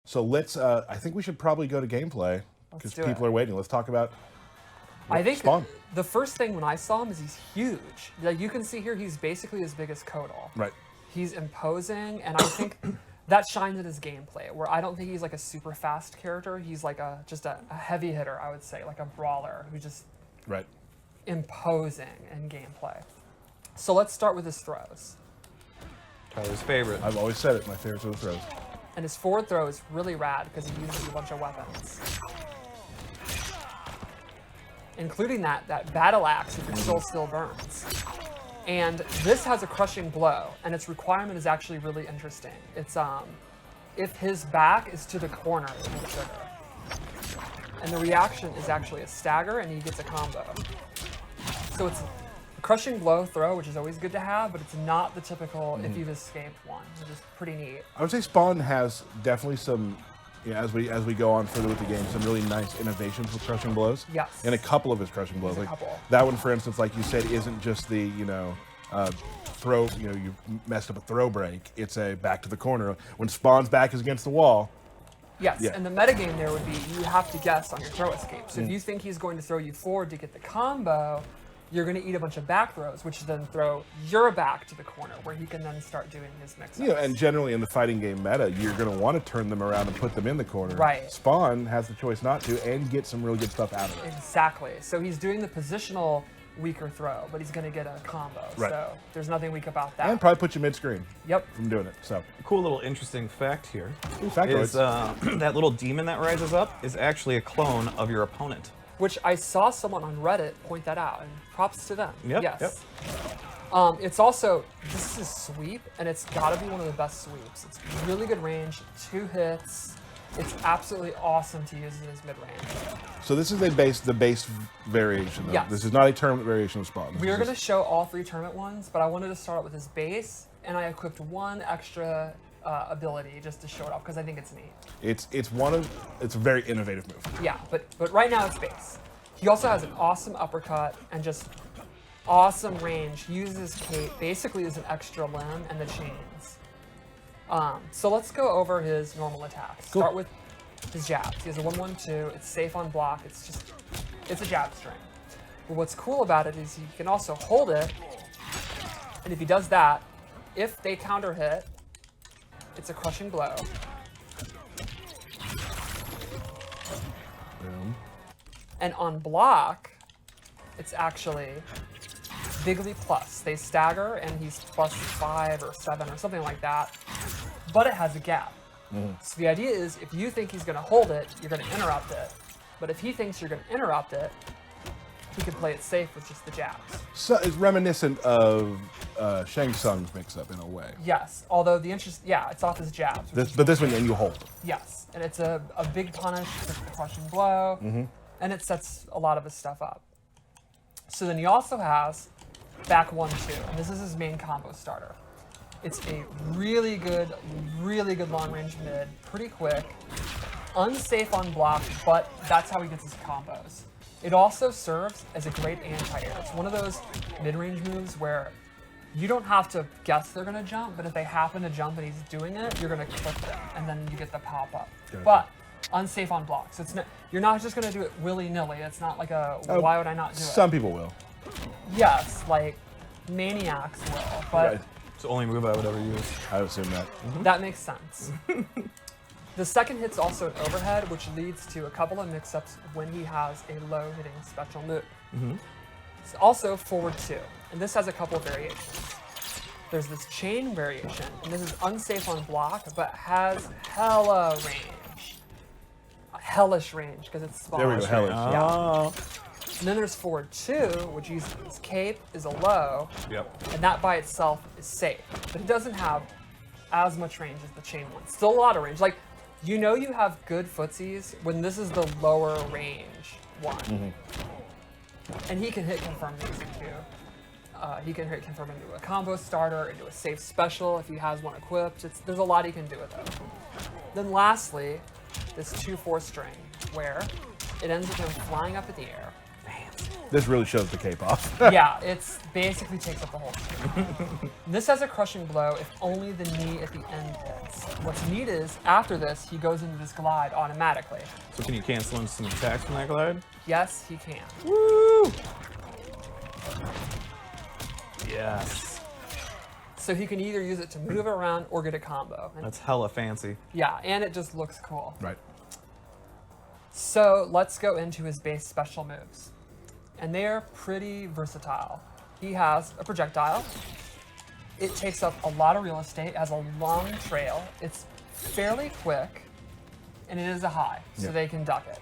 So let's. I think we should probably go to gameplay because people are waiting. Let's talk about. I think Spawn. the first thing when I saw him is he's huge. Like you can see here, he's basically as big as Kodal. Right. He's imposing, and I think that shines in his gameplay. Where I don't think he's like a super fast character. He's like just a heavy hitter, I would say, like a brawler who's just imposing in gameplay. So let's start with his throws. Tyler's favorite. I've always said it. My favorites are the throws. And his forward throw is really rad because he uses a bunch of weapons. Including that battle axe if your soul still burns. And this has a crushing blow, and its requirement is actually really interesting. It's if his back is to the corner, it will trigger. And the reaction is actually a stagger, and he gets a combo. So it's a crushing blow throw, which is always good to have, but it's not the typical if you've escaped one, which is pretty neat. I would say Spawn has definitely some. Yeah, as we go on further with the game, some really nice innovations with crushing blows. Yes. And a couple of his crushing blows. There's a couple. That one, for instance, like you said, isn't just the throw. You messed up a throw break. It's a back to the corner. When Spawn's back is against the wall. Yes, Yeah. and the metagame there would be you have to guess on your throw escape. So if you think he's going to throw you forward to get the combo, you're going to eat a bunch of back throws, which then throw your back to the corner, where he can then start doing his mix-ups. You know, and generally in the fighting game meta, you're going to want to turn them around and put them in the corner. Right. Spawn has the choice not to and get some really good stuff out of it. Exactly. So he's doing the positional weaker throw, but he's going to get a combo. Right. So there's nothing weak about that. And probably put you mid-screen Yep. from doing it. So Cool little interesting fact here factoids. is that little demon that rises up is actually a clone of your opponent. Which I saw someone on Reddit point that out, and props to them. Yep, Yes. It's also, this is sweep, and it's got to be one of the best sweeps. It's really good range, 2 hits. It's absolutely awesome to use in his mid-range. So this is the base variation, though. Yes. This is not a tournament variation of Spawn. This We are is going to just- show all 3 tournament ones, but I wanted to start out with his base, and I equipped 1 extra ability just to show it off because I think it's neat. It's a very innovative move. Yeah, but right now it's base. He also has an awesome uppercut and just awesome range. He uses cape basically as an extra limb and the chains. So let's go over his normal attacks. Cool. Start with his jabs. He has a 1-1-2. It's safe on block. It's a jab string. But what's cool about it is he can also hold it, and if he does that, if they counter hit, it's a crushing blow. Boom. And on block, it's actually bigly plus. They stagger, and he's +5 or 7 or something like that. But it has a gap. So the idea is, if you think he's going to hold it, you're going to interrupt it. But if he thinks you're going to interrupt it, he can play it safe with just the jabs. So it's reminiscent of Shang Tsung's mix-up in a way. Yes, although it's off his jabs. But this one, and you hold. Yes, and it's a big punish with the crushing blow, and it sets a lot of his stuff up. So then he also has back 1-2, and this is his main combo starter. It's a really good long-range mid, pretty quick, unsafe on block, but that's how he gets his combos. It also serves as a great anti-air. It's one of those mid-range moves where you don't have to guess they're going to jump, but if they happen to jump and he's doing it, you're going to clip them, and then you get the pop-up. Gotcha. But unsafe on block. So you're not just going to do it willy-nilly. It's not like why would I not do it? Some people will. Yes, like maniacs will, but Right. It's the only move I would ever use. I would assume that. that makes sense. The second hit's also an overhead, which leads to a couple of mix-ups when he has a low-hitting special move. It's also forward 2, and this has a couple of variations. There's this chain variation, and this is unsafe on block, but has hella range. Hellish range, because it's Spawn. There we go, hellish. Oh. And then there's forward 2, which uses his cape, is a low, Yep. and that by itself is safe. But it doesn't have as much range as the chain one. Still a lot of range. Like, you know you have good footsies when this is the lower range one. And he can hit confirm these too. He can hit confirm into a combo starter, into a safe special if he has one equipped. There's a lot he can do with it. Then lastly, this 2-4 string, where it ends with him flying up in the air, This really shows the cape off. Yeah, it's basically takes up the whole screen. This has a crushing blow if only the knee at the end hits. What's neat is, after this, he goes into this glide automatically. So can you cancel in some attacks from that glide? Yes, he can. Woo! Yes. So he can either use it to move around or get a combo. And That's hella fancy. yeah, and it just looks cool. Right. So let's go into his base special moves. And they're pretty versatile. He has a projectile. It takes up a lot of real estate, has a long trail. It's fairly quick, and it is a high, so Yeah. they can duck it.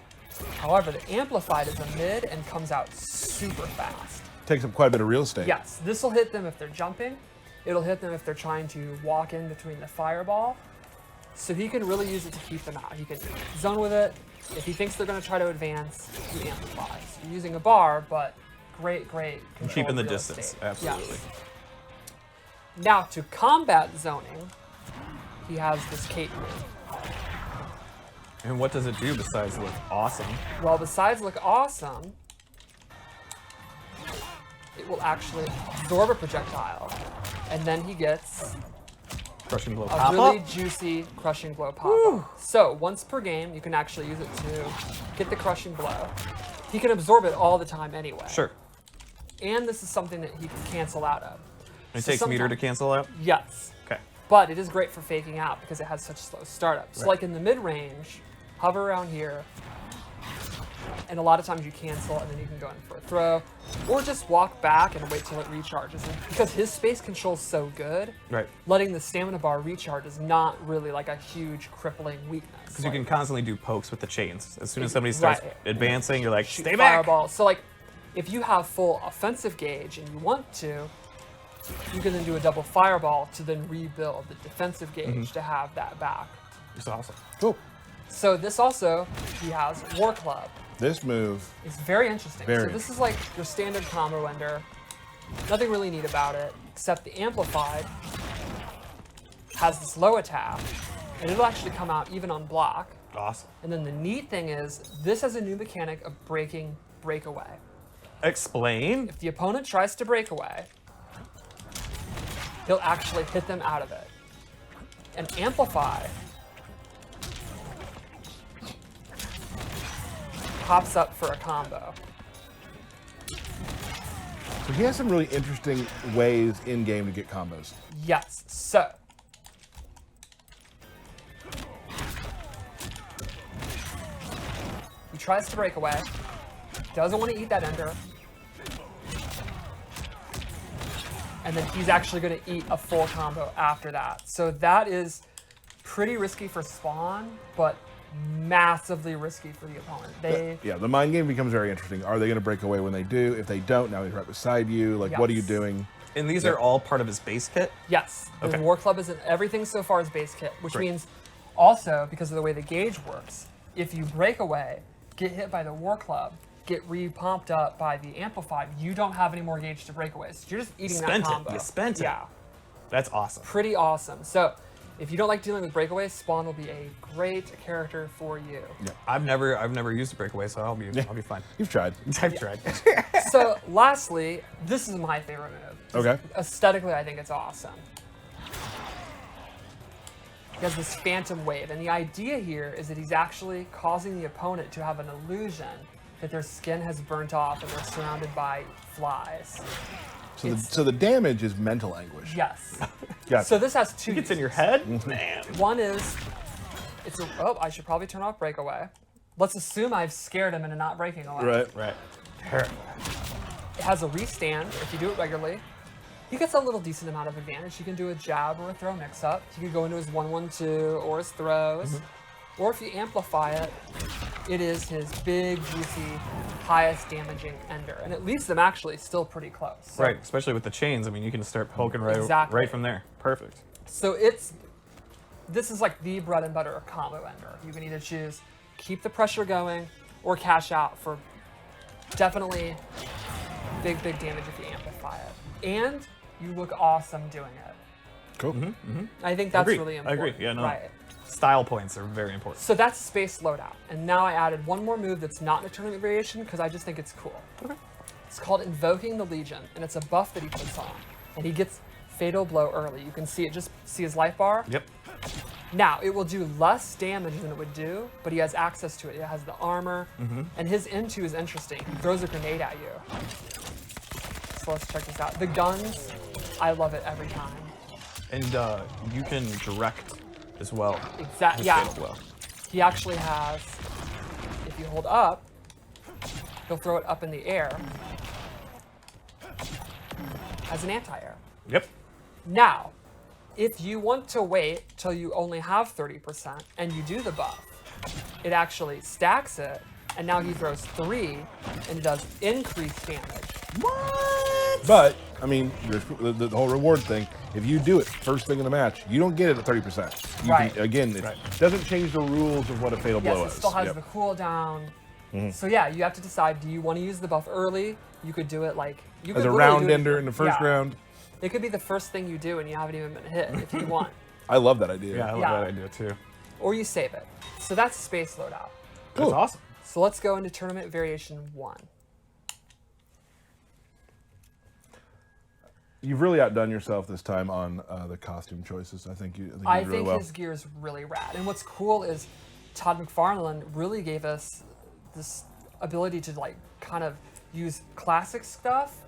However, the amplified is a mid and comes out super fast. Takes up quite a bit of real estate. Yes, this will hit them if they're jumping. It'll hit them if they're trying to walk in between the fireball. So he can really use it to keep them out. He can zone with it. If he thinks they're going to try to advance, he amplifies. You're using a bar, but great control Keeping the of real distance, estate. absolutely. Yes. Now, to combat zoning, he has this cape move. And what does it do besides look awesome? Well, besides look awesome, it will actually absorb a projectile, and then he gets Crushing blow a pop really up? juicy crushing blow pop-up. So once per game, you can actually use it to get the crushing blow. He can absorb it all the time anyway. Sure. And this is something that he can cancel out of. It So takes meter to sometimes- cancel out? Yes. Okay. But it is great for faking out because it has such slow startup. So Right. like in the mid-range, hover around here, and a lot of times you cancel and then you can go in for a throw, or just walk back and wait till it recharges. And because his space control's so good, Right. letting the stamina bar recharge is not really like a huge crippling weakness. Because you can constantly do pokes with the chains. As soon as somebody starts Right. advancing, you're like, shoot stay back! fireball. So like, if you have full offensive gauge and you want to, you can then do a double fireball to then rebuild the defensive gauge Mm-hmm. to have that back. It's awesome. Cool. So this also, he has War Club. This move, It's very interesting. Very So this is like your standard combo ender. Nothing really neat about it, except the amplified has this low attack, and it'll actually come out even on block. Awesome. And then the neat thing is, this has a new mechanic of breaking breakaway. Explain. If the opponent tries to break away, he'll actually hit them out of it. And amplify pops up for a combo. so he has some really interesting ways in game to get combos. Yes, so. He tries to break away, doesn't want to eat that ender. And then he's actually going to eat a full combo after that. So that is pretty risky for Spawn, but massively risky for the opponent. They Yeah, the mind game becomes very interesting. Are they going to break away when they do? If they don't, now he's right beside you. Like, what are you Yes. doing? And these are all part of his base kit? Yes, the Okay. War Club is in everything so far is base kit, which Great. means also, because of the way the gauge works, if you break away, get hit by the War Club, get re-pumped up by the Amplified, you don't have any more gauge to break away. So you're just eating Spent that it. combo. You spent it. Yeah, That's awesome. pretty awesome. So if you don't like dealing with breakaways, Spawn will be a great character for you. I've never used a breakaway, so I'll be fine. You've tried. I've tried. So lastly, this is my favorite move. Okay. Aesthetically, I think it's awesome. He has this phantom wave, and the idea here is that he's actually causing the opponent to have an illusion that their skin has burnt off and they're surrounded by flies. So the damage is mental anguish. Yes. Gotcha. So this has two It's in your uses. head? Man. One is, it's a, oh, I should probably turn off breakaway. Let's assume I've scared him into not breaking away. Right. Right. It has a restand if you do it regularly. He gets a little decent amount of advantage. He can do a jab or a throw mix-up. He could go into his 1-1-2 or his throws. Or if you amplify it, it is his big, juicy, highest damaging ender. And it leaves them actually still pretty close. So, Right, especially with the chains. I mean, you can start poking Exactly. right from there. Perfect. So this is like the bread and butter combo ender. You can either choose keep the pressure going or cash out for definitely big damage if you amplify it. And you look awesome doing it. Cool. I think that's Agree. really I important. agree. Yeah, no. Right. Style points are very important. So that's space loadout. And now I added one more move that's not in a tournament variation because I just think it's cool. It's called Invoking the Legion, and it's a buff that he puts on. And he gets Fatal Blow early. You can see it, just see his life bar? Yep. Now, it will do less damage than it would do, but he has access to it. It has the armor, and his into is interesting. He throws a grenade at you. So let's check this out. The guns, I love it every time. And you can direct as well. Exactly. with Yeah. Fatal Blow. He actually has, if you hold up, he'll throw it up in the air as an anti-air. Yep. Now, if you want to wait till you only have 30% and you do the buff, it actually stacks it, and now he throws 3 and does increased damage. What? But I mean, the whole reward thing. If you do it first thing in the match, you don't get it at 30%. You Right. Can, again, it doesn't change the rules of what a fatal Yes, blow it is. still has Yep. the cooldown. So yeah, you have to decide, do you want to use the buff early? You could do it like... You As could a literally round do it- ender in the first yeah. round. It could be the first thing you do and you haven't even been hit if you want. I love that idea. Yeah, I love Yeah. that idea too. Or you save it. So that's space loadout. That's awesome. So let's go into tournament variation 1. You've really outdone yourself this time on the costume choices. I think you did I really think well. his gear is really rad. And what's cool is Todd McFarlane really gave us this ability to like kind of use classic stuff.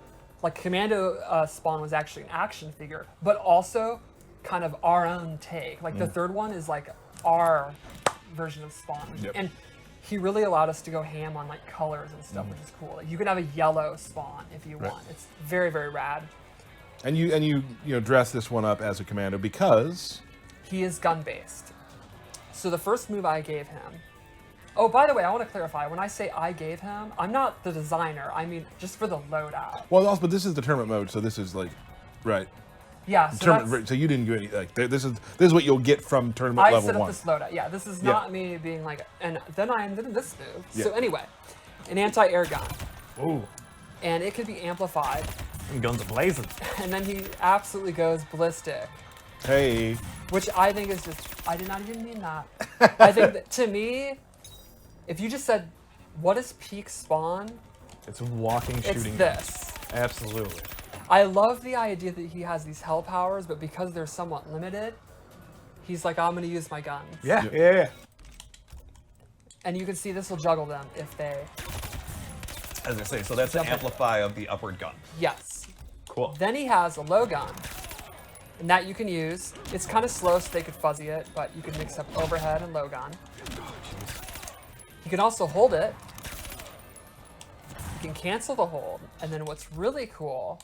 Like Commando Spawn was actually an action figure, but also kind of our own take. Like the third one is like our version of Spawn. Yep. And he really allowed us to go ham on like colors and stuff, which is cool. Like you can have a yellow Spawn if you want. It's very, very rad. And you dress this one up as a commando because He is gun based. So the first move I gave him. Oh, by the way, I want to clarify. When I say I gave him, I'm not the designer. I mean, just for the loadout. well, also, but this is the tournament mode, so this is like, right? Yeah. So Tournament, so you didn't do any like this is what you'll get from tournament I level set up 1. this loadout. Yeah, this is Yeah. not me being like, and then I invented this move. So Yeah. anyway, an anti-air gun, Ooh. and it could be amplified, Them guns are blazing. and then he absolutely goes ballistic. Hey, Which I think is just, I did not even mean that. I think that to me, if you just said, what is peak Spawn? It's a walking It's shooting gun. this. Absolutely. I love the idea that he has these hell powers, but because they're somewhat limited, he's like, I'm going to use my guns. Yeah. Yep. Yeah. And you can see this will juggle them if they, As I say, so that's an Jump it. amplify of the upward gun. yes. Cool. Then he has a low gun, and that you can use. It's kind of slow, so they could fuzzy it, but you can mix up overhead and low gun. You can also hold it. You can cancel the hold, and then what's really cool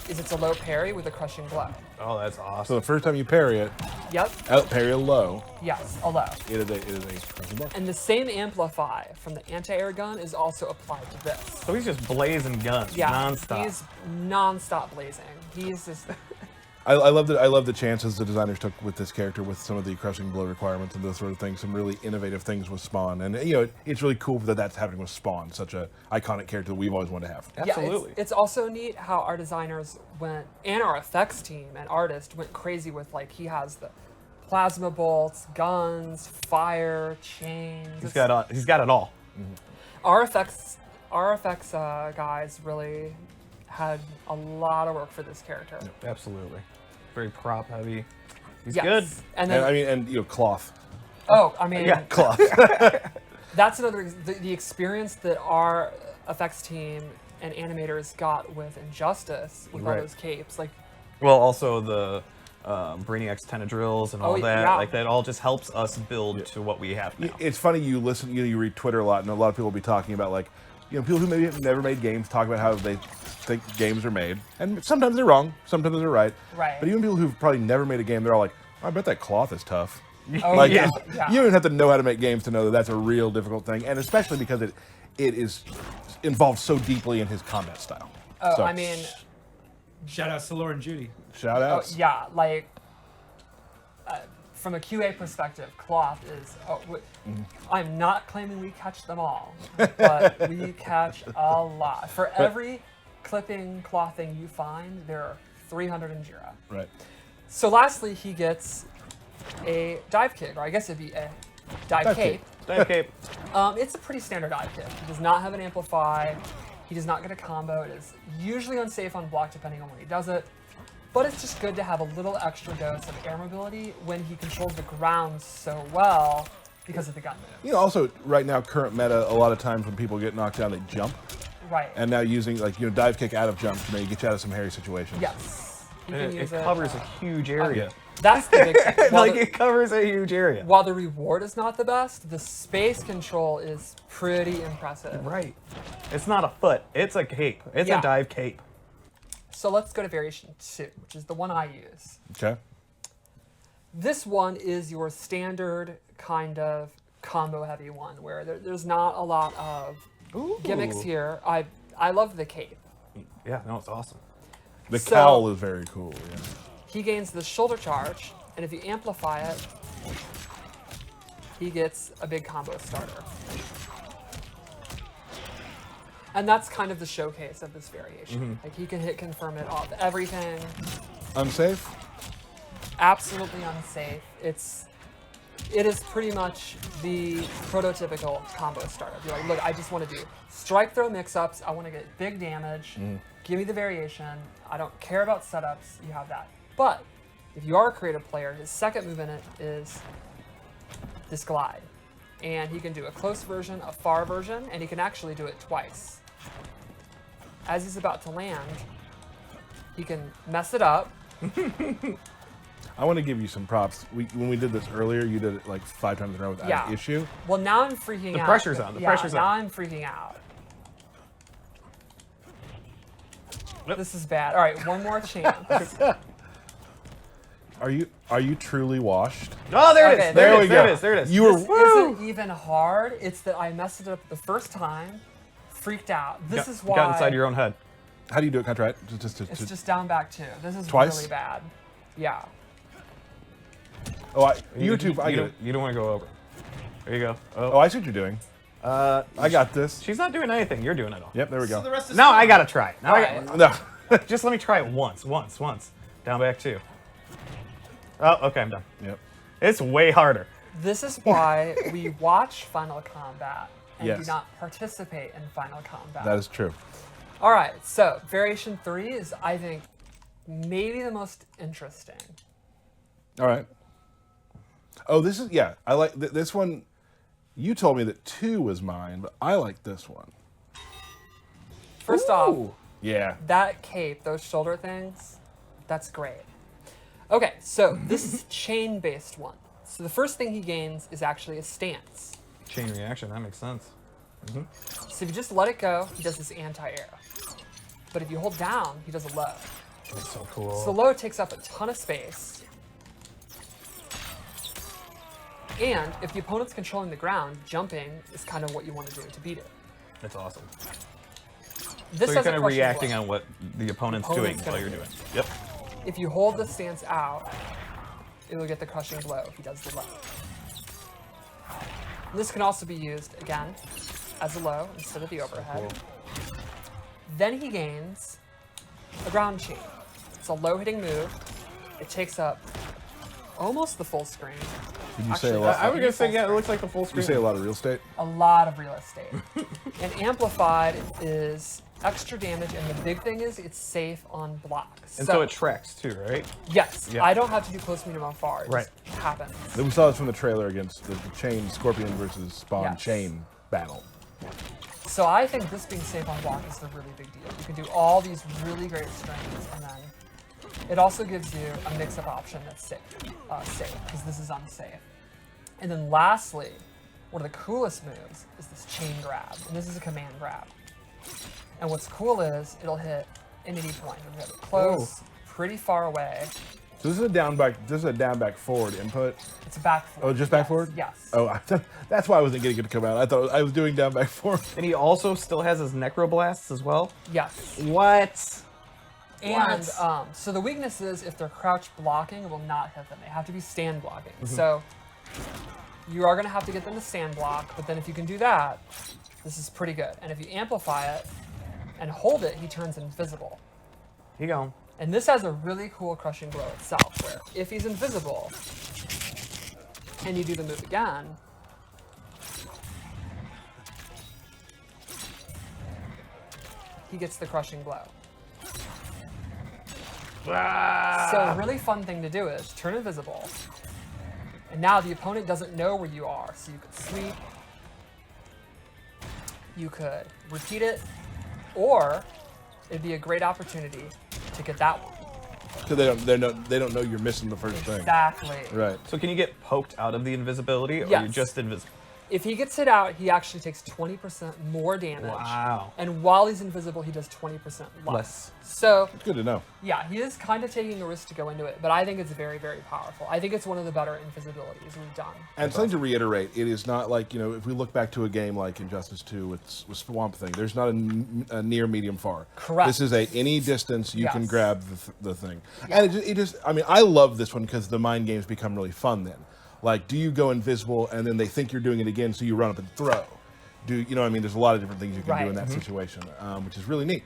is it's a low parry with a crushing blow. Oh, that's so awesome. the first time you parry it, Yep, out parry a low, yes, a low. it is a crushing blow. And the same amplify from the anti-air gun is also applied to this. So he's just blazing guns Yeah, nonstop. he's non-stop blazing. He's just, I love the chances the designers took with this character with some of the crushing blow requirements and those sort of things, some really innovative things with Spawn, and it's really cool that that's happening with Spawn, such a iconic character that we've always wanted to have. Absolutely. Yeah, it's also neat how our designers went, and our effects team and artist went crazy with, like, he has the plasma bolts, guns, fire, chains. He's got it all. Our effects guys really had a lot of work for this character. Absolutely. Very prop heavy. He's Yes. good. And then, And cloth. oh, I mean, Yeah. Cloth. that's another, the experience that our effects team and animators got with Injustice, with all Right. those capes, like, Well, also the Brainiac's Tentadrills and all Oh, that. yeah. Like that all just helps us build to what we have now. It's funny you listen, you read Twitter a lot, and a lot of people will be talking about like, people who maybe have never made games talk about how they think games are made, and sometimes they're wrong, sometimes they're right. Right. But even people who've probably never made a game, they're all like, I bet that cloth is tough. oh, Like yeah, you yeah. don't even have to know how to make games to know that that's a real difficult thing, and especially because it is involved so deeply in his combat style. Oh, So, I mean, Shout outs to Laura and Judy. shout oh, outs. yeah, like, from a QA perspective, cloth is, I'm not claiming we catch them all, but we catch a lot. For every clipping cloth thing you find, there are 300 in Jira. Right. So lastly, he gets a dive kick, or I guess it'd be a dive cape. Dive cape. It's a pretty standard dive kick. He does not have an amplify. He does not get a combo. It is usually unsafe on block depending on when he does it. But it's just good to have a little extra dose of air mobility when he controls the ground so well because of the gun move. You know, also right now, current meta, a lot of times when people get knocked down, they jump. Right. And now using dive kick out of jump to maybe get you out of some hairy situations. Yes. You And can it use covers a huge area. That's the big thing. Like, it covers a huge area. While the reward is not the best, the space control is pretty impressive. Right. It's not a foot. It's a cape. It's Yeah. a dive cape. So let's go to variation 2, which is the one I use. Okay. This one is your standard kind of combo heavy one where there's not a lot of gimmicks here. I love the cape. Yeah, no, it's awesome. The So- cowl is very cool. Yeah. He gains the shoulder charge, and if you amplify it, he gets a big combo starter. And that's kind of the showcase of this variation. Like, he can hit confirm it off everything. Unsafe? Absolutely unsafe. It is pretty much the prototypical combo starter. You're like, look, I just want to do strike throw mix-ups. I want to get big damage. Give me the variation. I don't care about setups. You have that. But if you are a creative player, his second move in it is this glide. And he can do a close version, a far version, and he can actually do it twice. As he's about to land, he can mess it up. I want to give you some props. When we did this earlier, you did it like 5 times in a row without Yeah. an issue. Well, now I'm freaking out. The pressure's on. The pressure's now on. I'm freaking out. This is bad. All right, one more chance. Are you truly washed? Oh, there it Okay, is. there There we it is. There go. it is. There it is. You were This isn't even hard. It's that I messed it up the first time, freaked out. This is why. Got inside your own head. How do you do it? Can I try it? It's just down back 2. This is Twice? really bad. Yeah. YouTube. I get it. You don't want to go over. There you go. Oh, I see what you're doing. I got this. She's not doing anything. You're doing it all. Yep, there we So the go. rest is Now fine. I gotta try. Now I Alright. got, No. just let me try it once. Down back 2. Oh, okay, I'm done. Yep. It's way harder. This is why we watch Final Kombat and do Yes. not participate in Final Kombat. That is true. All right, so variation 3 is, I think, maybe the most interesting. All right. Oh, this is I like this one. You told me that 2 was mine, but I like this one. First off, Ooh. Yeah. that cape, those shoulder things, that's great. Okay, so this is a chain-based one. So the first thing he gains is actually a stance. Chain reaction. That makes sense. So if you just let it go, he does this anti-air. But if you hold down, he does a low. That's so cool. So low takes up a ton of space. And if the opponent's controlling the ground, jumping is kind of what you want to do to beat it. That's awesome. This So you're has a kind of crushing reacting blow. on what the opponent's doing Opponent's while gonna you're do doing. it. Yep. If you hold the stance out, it will get the crushing blow if he does the low. This can also be used, again, as a low instead of the overhead. Then he gains a ground chain. It's a low hitting move. It takes up almost the full screen. Did you say Actually, a lot? I was gonna say, yeah, it looks like the full Did you screen. say a lot of real estate? A lot of real estate. And amplified is extra damage, and the big thing is it's safe on block. And so it tracks too, right? Yes, Yeah. I don't have to do close medium on far. It Right. just happens. We saw this from the trailer against the chain Scorpion versus Spawn Yes. chain battle. So I think this being safe on block is a really big deal. You can do all these really great strings, and then it also gives you a mix-up option that's safe, because this is unsafe. And then lastly, one of the coolest moves is this chain grab, and this is a command grab. And what's cool is it'll hit in any point. It'll hit close, pretty far away. So this is a down back forward input. It's a back forward. Oh, just back yes, forward? Yes. Oh, that's why I wasn't getting it to come out. I thought I was doing down back forward. And he also still has his necroblasts as well. Yes. What? And so the weakness is if they're crouch blocking, it will not hit them. They have to be stand blocking. So you are going to have to get them to stand block, but then if you can do that, this is pretty good. And if you amplify it and hold it, he turns invisible. Here you go. And this has a really cool crushing blow itself, where if he's invisible and you do the move again, he gets the crushing blow. So a really fun thing to do is turn invisible. And now the opponent doesn't know where you are. So you could sweep, you could repeat it, or it'd be a great opportunity to get that one. So they don't know you're missing the first thing. Exactly. Right. So can you get poked out of the invisibility, or Yes. you're just invisible? If he gets hit out, he actually takes 20% more damage. Wow. And while he's invisible, he does 20% less. Less. So, It's good to know. yeah, he is kind of taking a risk to go into it, but I think it's very, very powerful. I think it's one of the better invisibilities we've done. And something to reiterate, it is not like, if we look back to a game like Injustice 2 with Swamp Thing, there's not a near, medium, far. Correct. This is any distance you can Yes. grab the thing. And it just, I mean, I love this one because the mind games become really fun then. Like, do you go invisible and then they think you're doing it again, so you run up and throw? There's a lot of different things you can do in Right. that situation, which is really neat.